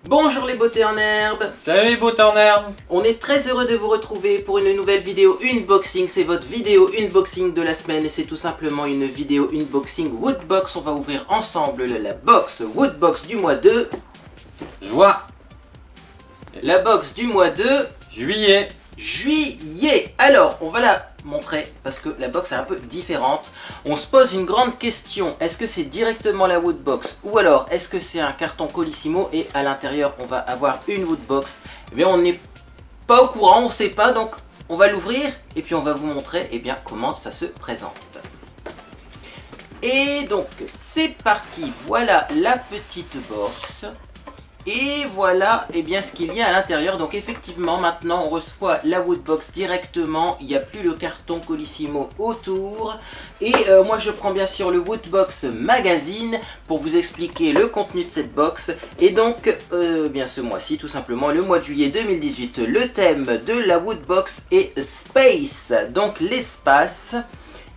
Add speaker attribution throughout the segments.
Speaker 1: Bonjour les beautés en herbe.
Speaker 2: Salut les beautés en herbe.
Speaker 1: On est très heureux de vous retrouver pour une nouvelle vidéo unboxing. C'est votre vidéo unboxing de la semaine et c'est tout simplement une vidéo unboxing Woodbox. On va ouvrir ensemble la box Woodbox du mois de
Speaker 2: Juin.
Speaker 1: La box du mois de
Speaker 2: Juillet.
Speaker 1: Alors, on va la montrer parce que la box est un peu différente. On se pose une grande question. Est-ce que c'est directement la Woodbox ou alors est-ce que c'est un carton Colissimo et à l'intérieur on va avoir une Woodbox? Mais on n'est pas au courant, on ne sait pas, donc on va l'ouvrir et puis on va vous montrer comment ça se présente. Et donc c'est parti, voilà la petite box. Et voilà ce qu'il y a à l'intérieur. Donc effectivement maintenant on reçoit la Woodbox directement. Il n'y a plus le carton Colissimo autour. Et moi je prends bien sûr le Woodbox Magazine pour vous expliquer le contenu de cette box. Et donc ce mois-ci tout simplement, le mois de juillet 2018, le thème de la Woodbox est Space, donc l'espace.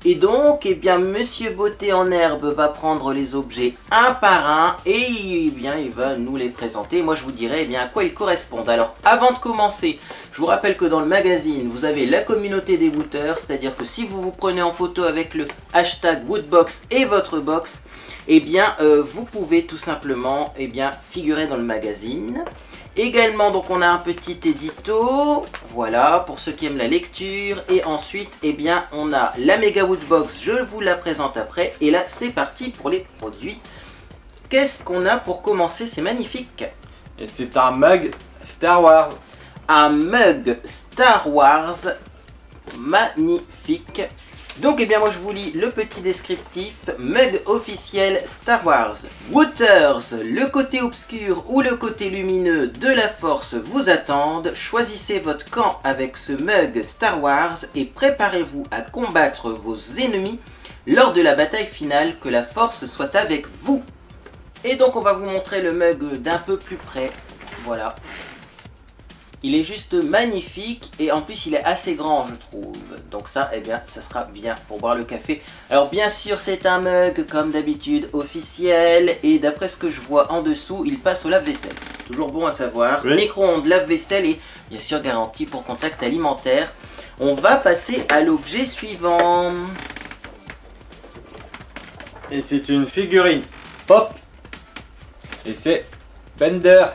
Speaker 1: Et donc, Monsieur Beauté en herbe va prendre les objets un par un et il va nous les présenter. Moi, je vous dirai à quoi ils correspondent. Alors, avant de commencer, je vous rappelle que dans le magazine, vous avez la communauté des wooters, c'est-à-dire que si vous vous prenez en photo avec le hashtag Woodbox et votre box, vous pouvez tout simplement figurer dans le magazine. Également, donc on a un petit édito, voilà, pour ceux qui aiment la lecture. Et ensuite, on a la Mega Woodbox, je vous la présente après. Et là, c'est parti pour les produits. Qu'est-ce qu'on a pour commencer? C'est magnifique.
Speaker 2: Et c'est un mug Star Wars.
Speaker 1: Un mug Star Wars, magnifique. Donc moi je vous lis le petit descriptif. Mug officiel Star Wars. Wooters, le côté obscur ou le côté lumineux de la force vous attendent. Choisissez votre camp avec ce mug Star Wars et préparez-vous à combattre vos ennemis lors de la bataille finale. Que la force soit avec vous. Et donc on va vous montrer le mug d'un peu plus près. Voilà. Il est juste magnifique et en plus il est assez grand je trouve. Donc ça ça sera bien pour boire le café. Alors bien sûr c'est un mug comme d'habitude officiel. Et d'après ce que je vois en dessous, il passe au lave-vaisselle. Toujours bon à savoir. Oui. Micro-ondes, lave-vaisselle et bien sûr garantie pour contact alimentaire. On va passer à l'objet suivant.
Speaker 2: Et c'est une figurine pop. Et c'est Bender.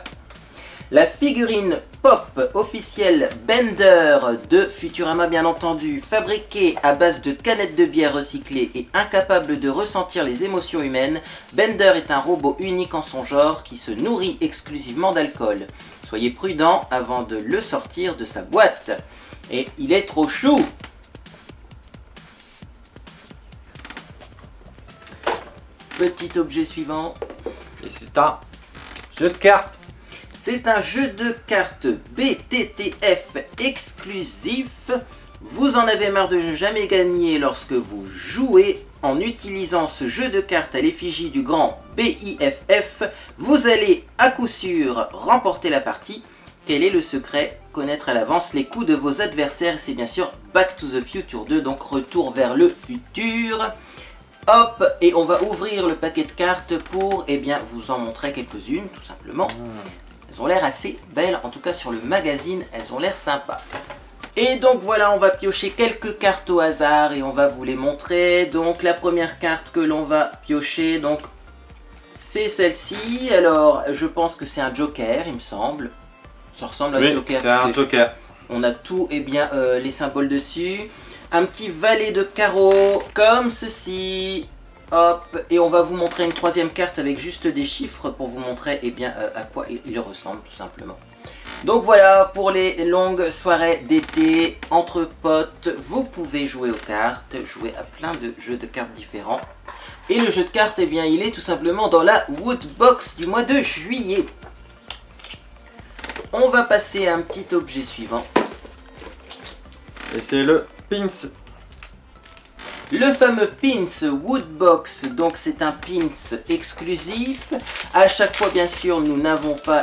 Speaker 1: La figurine pop officielle Bender de Futurama bien entendu, fabriquée à base de canettes de bière recyclées et incapable de ressentir les émotions humaines, Bender est un robot unique en son genre qui se nourrit exclusivement d'alcool. Soyez prudent avant de le sortir de sa boîte. Et il est trop chou! Petit objet suivant.
Speaker 2: Et c'est un jeu de cartes.
Speaker 1: C'est un jeu de cartes BTTF exclusif. Vous en avez marre de ne jamais gagner lorsque vous jouez. En utilisant ce jeu de cartes à l'effigie du grand BIFF, vous allez à coup sûr remporter la partie. Quel est le secret? Connaître à l'avance les coups de vos adversaires. C'est bien sûr Back to the Future 2, donc retour vers le futur. Hop, et on va ouvrir le paquet de cartes pour vous en montrer quelques-unes tout simplement. Elles ont l'air assez belles, en tout cas sur le magazine, elles ont l'air sympas. Et donc voilà, on va piocher quelques cartes au hasard et on va vous les montrer. Donc la première carte que l'on va piocher, donc c'est celle-ci. Alors je pense que c'est un joker, il me semble. Ça ressemble à un joker.
Speaker 2: C'est un joker.
Speaker 1: On a tout les symboles dessus. Un petit valet de carreaux, comme ceci. Hop, et on va vous montrer une troisième carte avec juste des chiffres pour vous montrer à quoi il ressemble tout simplement. Donc voilà, pour les longues soirées d'été entre potes, vous pouvez jouer aux cartes, jouer à plein de jeux de cartes différents. Et le jeu de cartes, il est tout simplement dans la Woodbox du mois de juillet. On va passer à un petit objet suivant.
Speaker 2: Et c'est le pins.
Speaker 1: Le fameux pins Woodbox, donc c'est un pins exclusif. À chaque fois bien sûr nous n'avons pas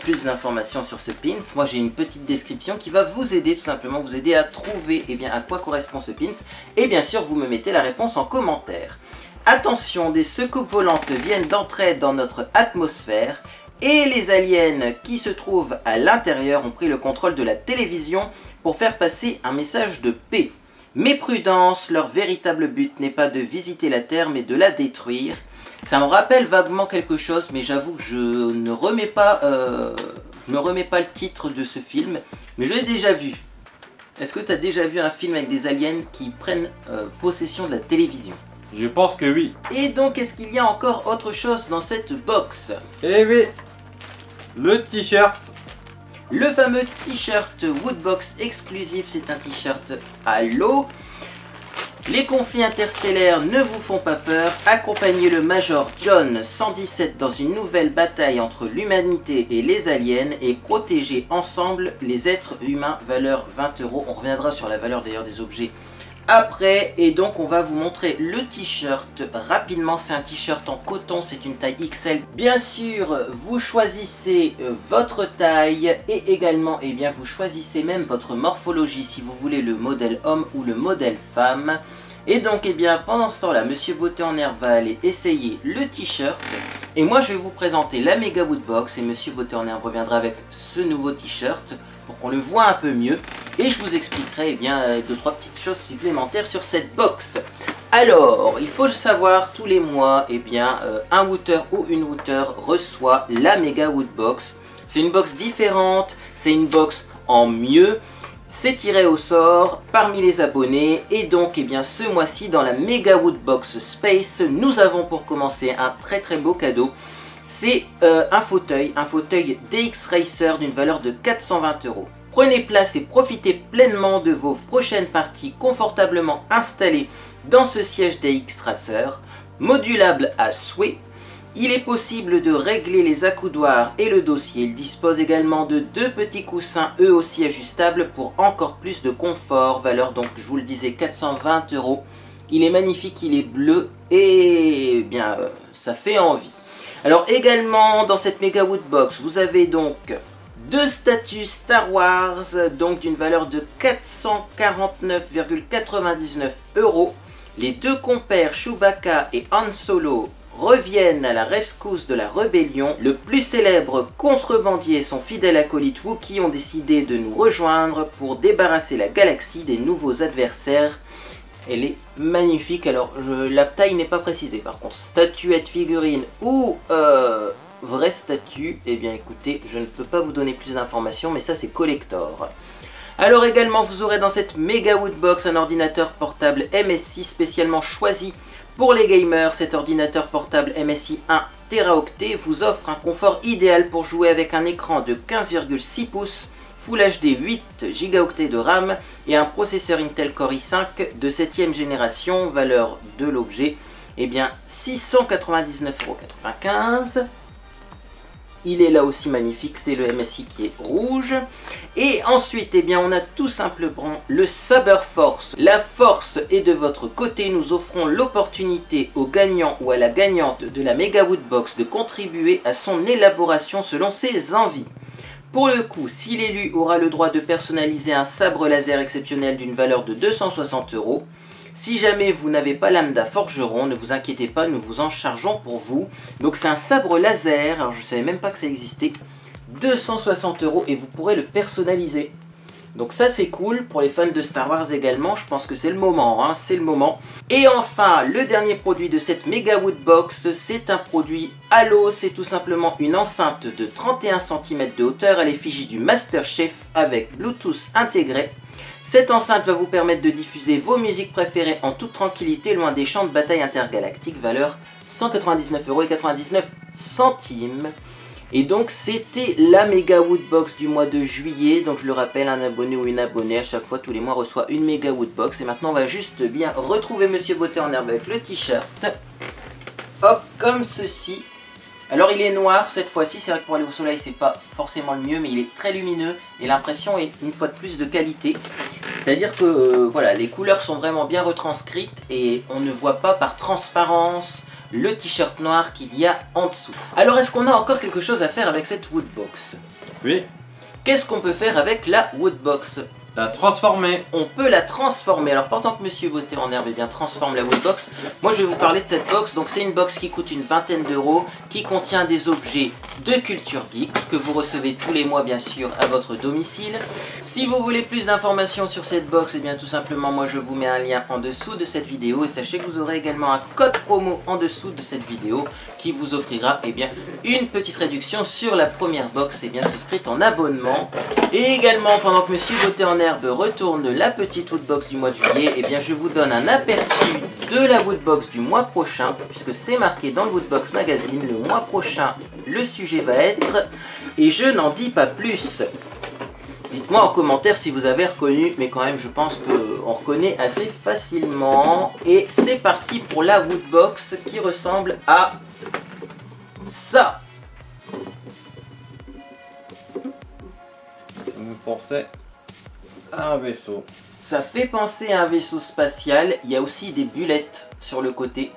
Speaker 1: plus d'informations sur ce pins. Moi j'ai une petite description qui va vous aider tout simplement, vous aider à trouver à quoi correspond ce pins. Et bien sûr vous me mettez la réponse en commentaire. Attention, des secoupes volantes viennent d'entrer dans notre atmosphère. Et les aliens qui se trouvent à l'intérieur ont pris le contrôle de la télévision pour faire passer un message de paix. Mais prudence, leur véritable but n'est pas de visiter la Terre mais de la détruire. Ça me rappelle vaguement quelque chose, mais j'avoue que je ne remets pas le titre de ce film, mais je l'ai déjà vu. Est-ce que tu as déjà vu un film avec des aliens qui prennent possession de la télévision?
Speaker 2: Je pense que oui.
Speaker 1: Et donc, est-ce qu'il y a encore autre chose dans cette box?
Speaker 2: Eh oui, le t-shirt.
Speaker 1: Le fameux t-shirt Woodbox exclusif, c'est un t-shirt à l'eau. Les conflits interstellaires ne vous font pas peur. Accompagnez le Major John 117 dans une nouvelle bataille entre l'humanité et les aliens et protégez ensemble les êtres humains, valeur 20 €. On reviendra sur la valeur d'ailleurs des objets après. Et donc on va vous montrer le t-shirt rapidement. C'est un t-shirt en coton, c'est une taille XL. Bien sûr, vous choisissez votre taille et également vous choisissez même votre morphologie si vous voulez le modèle homme ou le modèle femme. Et donc pendant ce temps là, Monsieur Beauté en Herbe va aller essayer le t-shirt. Et moi je vais vous présenter la Mega Woodbox et Monsieur Beauté en Herbe reviendra avec ce nouveau t-shirt pour qu'on le voit un peu mieux. Et je vous expliquerai 2-3 petites choses supplémentaires sur cette box. Alors, il faut le savoir, tous les mois, un wooter ou une wooter reçoit la Mega Woodbox. C'est une box différente, c'est une box en mieux. C'est tiré au sort parmi les abonnés. Et donc, ce mois-ci, dans la Mega Woodbox Space, nous avons pour commencer un très beau cadeau. C'est un fauteuil DX Racer d'une valeur de 420 €. Prenez place et profitez pleinement de vos prochaines parties confortablement installées dans ce siège DX Racer, modulable à souhait. Il est possible de régler les accoudoirs et le dossier. Il dispose également de 2 petits coussins, eux aussi ajustables pour encore plus de confort. Valeur donc, je vous le disais, 420 €. Il est magnifique, il est bleu et ça fait envie. Alors également dans cette Mega Woodbox, vous avez donc 2 statues Star Wars, donc d'une valeur de 449,99 €. Les 2 compères Chewbacca et Han Solo reviennent à la rescousse de la rébellion. Le plus célèbre contrebandier et son fidèle acolyte Wookie ont décidé de nous rejoindre pour débarrasser la galaxie des nouveaux adversaires. Elle est magnifique. Alors la taille n'est pas précisée par contre. Statuette, figurine ou vraie statue, écoutez, je ne peux pas vous donner plus d'informations, mais ça c'est collector. Alors également vous aurez dans cette Mega Woodbox un ordinateur portable MSI spécialement choisi pour les gamers. Cet ordinateur portable MSI 1 Teraoctet vous offre un confort idéal pour jouer avec un écran de 15,6 pouces, Full HD 8 Go de RAM et un processeur Intel Core i5 de 7ème génération. Valeur de l'objet, 699,95 €. Il est là aussi magnifique, c'est le MSI qui est rouge. Et ensuite, on a tout simplement le Saber Force. La force est de votre côté. Nous offrons l'opportunité au gagnant ou à la gagnante de la Mega Woodbox de contribuer à son élaboration selon ses envies. Pour le coup, si l'élu aura le droit de personnaliser un sabre laser exceptionnel d'une valeur de 260 €. Si jamais vous n'avez pas lambda forgeron, ne vous inquiétez pas, nous vous en chargeons pour vous. Donc c'est un sabre laser, alors je ne savais même pas que ça existait, 260 € et vous pourrez le personnaliser. Donc ça c'est cool, pour les fans de Star Wars également, je pense que c'est le moment, c'est le moment. Et enfin, le dernier produit de cette Mega Woodbox, c'est un produit Halo, c'est tout simplement une enceinte de 31 cm de hauteur à l'effigie du Master Chef avec Bluetooth intégré. Cette enceinte va vous permettre de diffuser vos musiques préférées en toute tranquillité loin des champs de bataille intergalactiques, valeur 199,99 €. Et donc c'était la Mega Woodbox du mois de juillet. Donc je le rappelle, un abonné ou une abonnée à chaque fois tous les mois reçoit une Mega Woodbox. Et maintenant on va juste retrouver Monsieur Beauté en Herbe avec le t-shirt. Hop, comme ceci. Alors il est noir cette fois-ci, c'est vrai que pour aller au soleil c'est pas forcément le mieux, mais il est très lumineux et l'impression est une fois de plus de qualité. C'est-à-dire que les couleurs sont vraiment bien retranscrites et on ne voit pas par transparence le t-shirt noir qu'il y a en dessous. Alors est-ce qu'on a encore quelque chose à faire avec cette Woodbox?
Speaker 2: Oui.
Speaker 1: Qu'est-ce qu'on peut faire avec la Woodbox?
Speaker 2: la transformer.
Speaker 1: On peut la transformer. Alors pendant que Monsieur Beauté en herbe transforme la Woodbox, moi je vais vous parler de cette box. Donc c'est une box qui coûte une vingtaine d'euros, qui contient des objets de Culture Geek que vous recevez tous les mois bien sûr à votre domicile. Si vous voulez plus d'informations sur cette box, et bien tout simplement moi je vous mets un lien en dessous de cette vidéo et sachez que vous aurez également un code promo en dessous de cette vidéo qui vous offrira une petite réduction sur la première box souscrite en abonnement. Et également pendant que Monsieur Beauté en herbe retourne la petite Woodbox du mois de juillet, je vous donne un aperçu de la Woodbox du mois prochain, puisque c'est marqué dans le Woodbox Magazine, le mois prochain le sujet va être, et je n'en dis pas plus. Dites-moi en commentaire si vous avez reconnu, mais quand même je pense qu'on reconnaît assez facilement. Et c'est parti pour la Woodbox qui ressemble à ça.
Speaker 2: Ça me pensait à un vaisseau.
Speaker 1: Ça fait penser à un vaisseau spatial. Il y a aussi des bulettes sur le côté.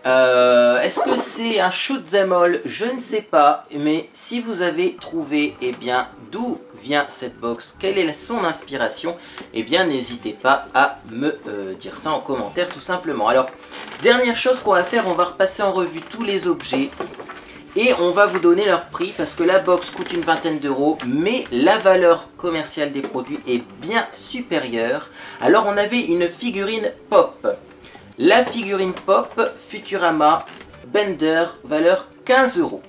Speaker 1: Est-ce que c'est un shoot'em all? Je ne sais pas. Mais si vous avez trouvé, d'où vient cette box, quelle est son inspiration, n'hésitez pas à me dire ça en commentaire tout simplement. Alors, dernière chose qu'on va faire, on va repasser en revue tous les objets. Et on va vous donner leur prix parce que la box coûte une vingtaine d'euros, mais la valeur commerciale des produits est bien supérieure. Alors on avait une figurine Pop. La figurine Pop Futurama Bender, valeur 15 euros.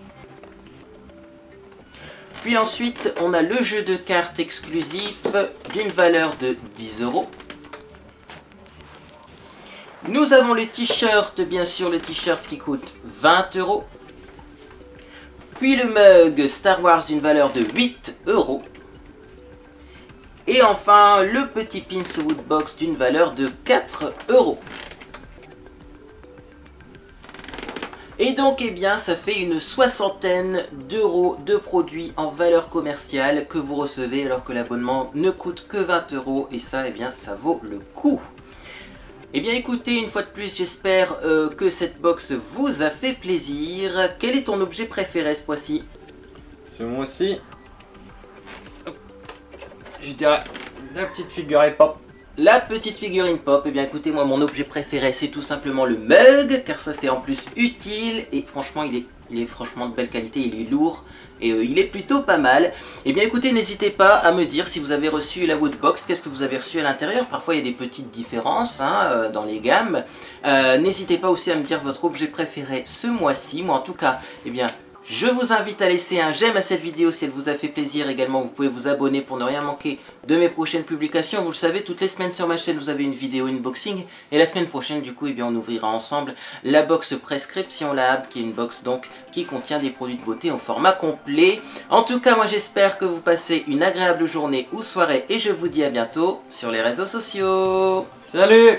Speaker 1: Puis ensuite on a le jeu de cartes exclusif d'une valeur de 10 euros. Nous avons le t-shirt, bien sûr le t-shirt qui coûte 20 euros. Puis le mug Star Wars d'une valeur de 8 euros. Et enfin le petit pins Woodbox d'une valeur de 4 euros. Et donc ça fait une soixantaine d'euros de produits en valeur commerciale que vous recevez alors que l'abonnement ne coûte que 20 euros. Et ça ça vaut le coup. Écoutez, une fois de plus, j'espère que cette box vous a fait plaisir. Quel est ton objet préféré ce mois-ci?
Speaker 2: Ce mois-ci, je dirais la petite figurine Pop.
Speaker 1: La petite figurine Pop, écoutez, moi mon objet préféré c'est tout simplement le mug, car ça c'est en plus utile et franchement il est franchement de belle qualité, il est lourd et il est plutôt pas mal. Écoutez, n'hésitez pas à me dire si vous avez reçu la Woodbox, qu'est-ce que vous avez reçu à l'intérieur. Parfois il y a des petites différences dans les gammes. N'hésitez pas aussi à me dire votre objet préféré ce mois-ci. Moi en tout cas, je vous invite à laisser un j'aime à cette vidéo si elle vous a fait plaisir. Également, vous pouvez vous abonner pour ne rien manquer de mes prochaines publications. Vous le savez, toutes les semaines sur ma chaîne, vous avez une vidéo unboxing. Et la semaine prochaine, du coup, on ouvrira ensemble la box Prescription Lab, qui est une box donc qui contient des produits de beauté en format complet. En tout cas, moi j'espère que vous passez une agréable journée ou soirée. Et je vous dis à bientôt sur les réseaux sociaux.
Speaker 2: Salut!